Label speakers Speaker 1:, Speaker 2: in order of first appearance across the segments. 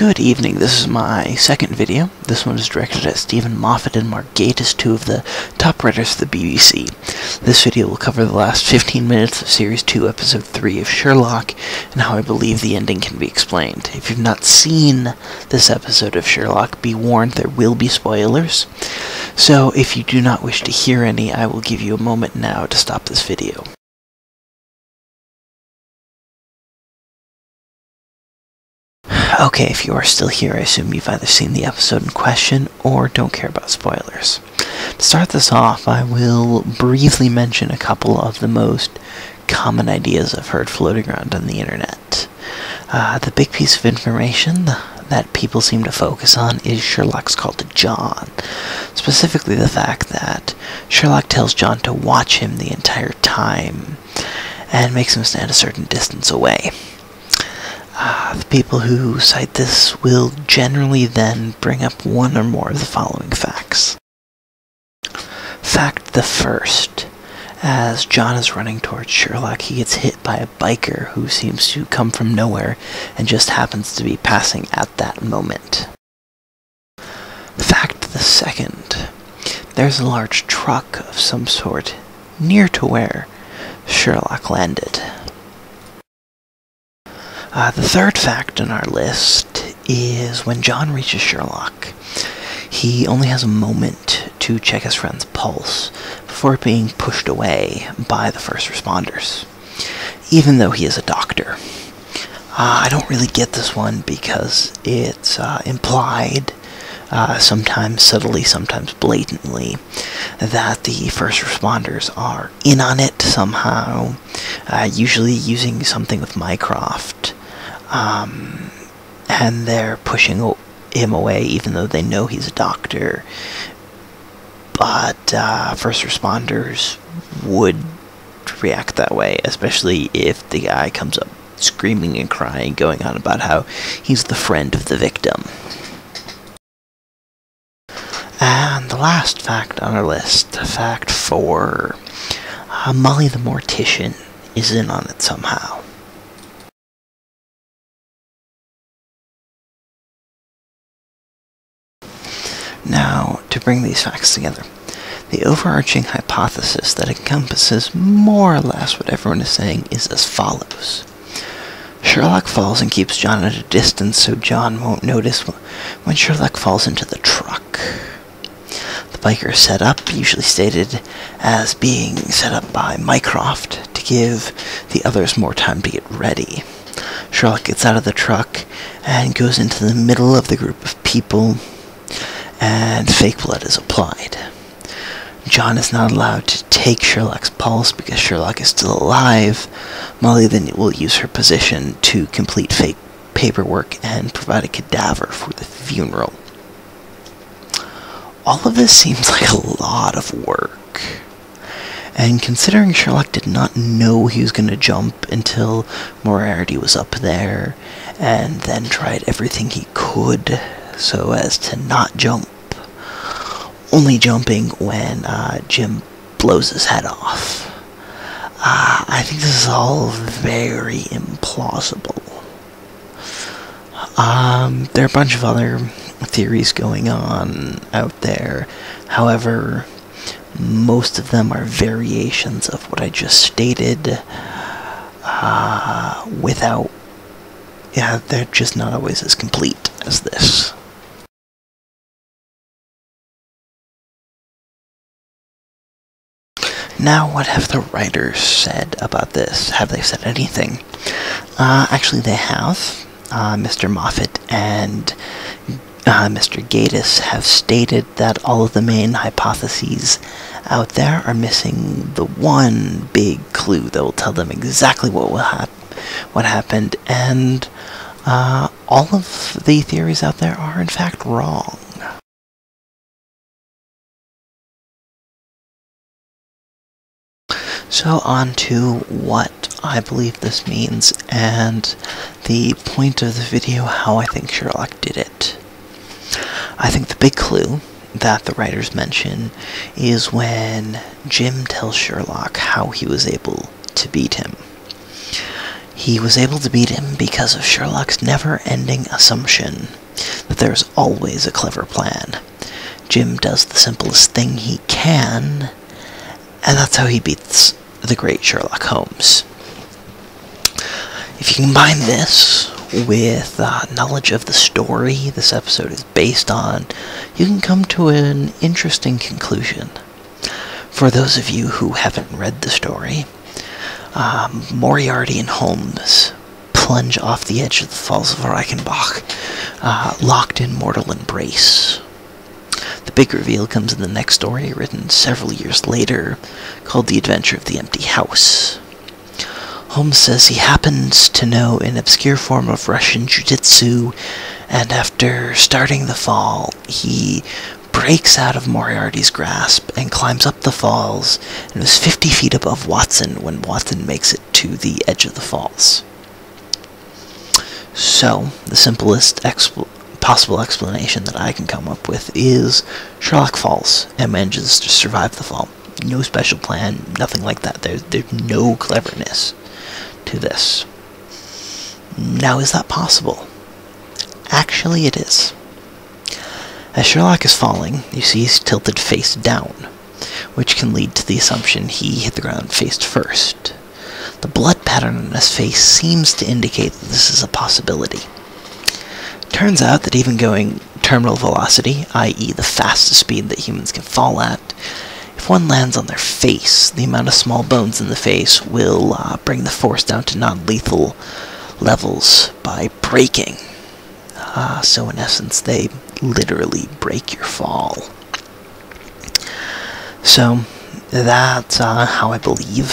Speaker 1: Good evening, this is my second video. This one is directed at Stephen Moffat and Mark Gatiss, two of the top writers for the BBC. This video will cover the last 15 minutes of Series 2, Episode 3 of Sherlock, and how I believe the ending can be explained. If you've not seen this episode of Sherlock, be warned there will be spoilers. So if you do not wish to hear any, I will give you a moment now to stop this video. Okay, if you are still here, I assume you've either seen the episode in question or don't care about spoilers. To start this off, I will briefly mention a couple of the most common ideas I've heard floating around on the internet. The big piece of information that people seem to focus on is Sherlock's call to John. Specifically the fact that Sherlock tells John to watch him the entire time and makes him stand a certain distance away. The people who cite this will generally then bring up one or more of the following facts. Fact the first. As John is running towards Sherlock, he gets hit by a biker who seems to come from nowhere and just happens to be passing at that moment. Fact the second. There's a large truck of some sort near to where Sherlock landed. The third fact on our list is when John reaches Sherlock, he only has a moment to check his friend's pulse before being pushed away by the first responders, even though he is a doctor. I don't really get this one because it's implied, sometimes subtly, sometimes blatantly, that the first responders are in on it somehow, usually using something with Mycroft. And they're pushing him away even though they know he's a doctor. But first responders would react that way, especially if the guy comes up screaming and crying, going on about how he's the friend of the victim. And the last fact on our list, fact 4, Molly the Mortician is in on it somehow. Now, to bring these facts together, the overarching hypothesis that encompasses more or less what everyone is saying is as follows. Sherlock falls and keeps John at a distance so John won't notice when Sherlock falls into the truck. The biker setup, usually stated as being set up by Mycroft to give the others more time to get ready. Sherlock gets out of the truck and goes into the middle of the group of people, and fake blood is applied. John is not allowed to take Sherlock's pulse because Sherlock is still alive. Molly then will use her position to complete fake paperwork and provide a cadaver for the funeral. All of this seems like a lot of work. And considering Sherlock did not know he was going to jump until Moriarty was up there, and then tried everything he could so as to not jump, only jumping when Jim blows his head off. I think this is all very implausible. There are a bunch of other theories going on out there. However, most of them are variations of what I just stated, they're just not always as complete as this. Now, what have the writers said about this? Have they said anything? Actually, they have. Mr. Moffat and Mr. Gatiss have stated that all of the main hypotheses out there are missing the one big clue that will tell them exactly what happened, and all of the theories out there are in fact wrong. So on to what I believe this means, and the point of the video, how I think Sherlock did it. I think the big clue that the writers mention is when Jim tells Sherlock how he was able to beat him. He was able to beat him because of Sherlock's never-ending assumption that there's always a clever plan. Jim does the simplest thing he can, and that's how he beats the great Sherlock Holmes. If you combine this with knowledge of the story this episode is based on, you can come to an interesting conclusion. For those of you who haven't read the story, Moriarty and Holmes plunge off the edge of the Falls of Reichenbach, locked in mortal embrace. The big reveal comes in the next story, written several years later, called The Adventure of the Empty House. Holmes says he happens to know an obscure form of Russian jiu-jitsu, and after starting the fall, he breaks out of Moriarty's grasp and climbs up the falls, and is 50 feet above Watson when Watson makes it to the edge of the falls. So, the simplest possible explanation that I can come up with is Sherlock falls and manages to survive the fall. No special plan, nothing like that. There's no cleverness to this. Now, is that possible? Actually, it is. As Sherlock is falling, you see he's tilted face down, which can lead to the assumption he hit the ground face first. The blood pattern on his face seems to indicate that this is a possibility. Turns out that even going terminal velocity, i.e. the fastest speed that humans can fall at, if one lands on their face, the amount of small bones in the face will bring the force down to non-lethal levels by breaking. So in essence, they literally break your fall. So that's how I believe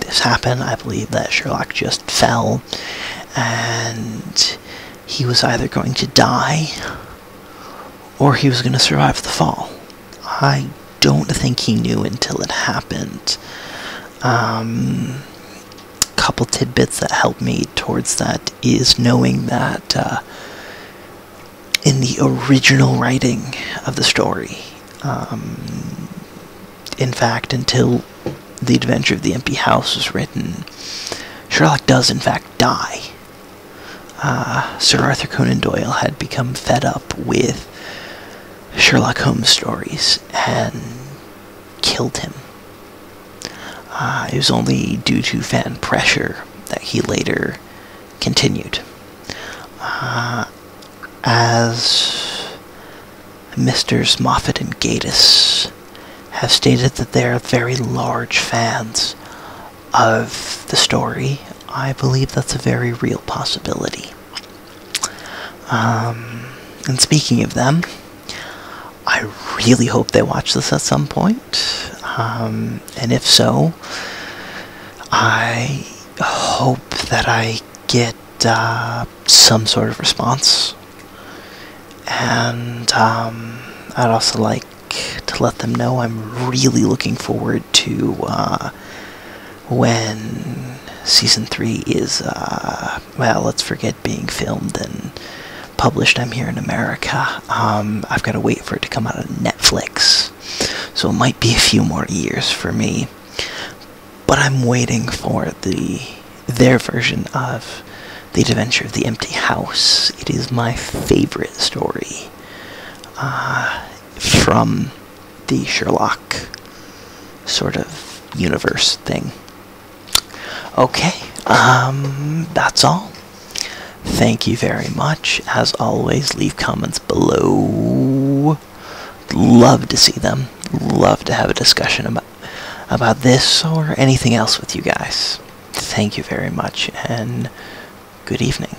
Speaker 1: this happened. I believe that Sherlock just fell, and he was either going to die, or he was going to survive the fall. I don't think he knew until it happened. Couple tidbits that helped me towards that is knowing that in the original writing of the story, in fact, until The Adventure of the Empty House was written, Sherlock does in fact die. Sir Arthur Conan Doyle had become fed up with Sherlock Holmes stories and killed him. It was only due to fan pressure that he later continued. As Misters Moffat and Gatiss have stated that they are very large fans of the story, I believe that's a very real possibility. And speaking of them, I really hope they watch this at some point. And if so, I hope that I get some sort of response. And I'd also like to let them know I'm really looking forward to when Season 3 is, well, let's forget being filmed and published. I'm here in America. I've got to wait for it to come out on Netflix. So it might be a few more years for me. But I'm waiting for their version of The Adventure of the Empty House. It is my favorite story from the Sherlock sort of universe thing. Okay, that's all. Thank you very much. As always, leave comments below. Love to see them. Love to have a discussion about this or anything else with you guys. Thank you very much, and good evening.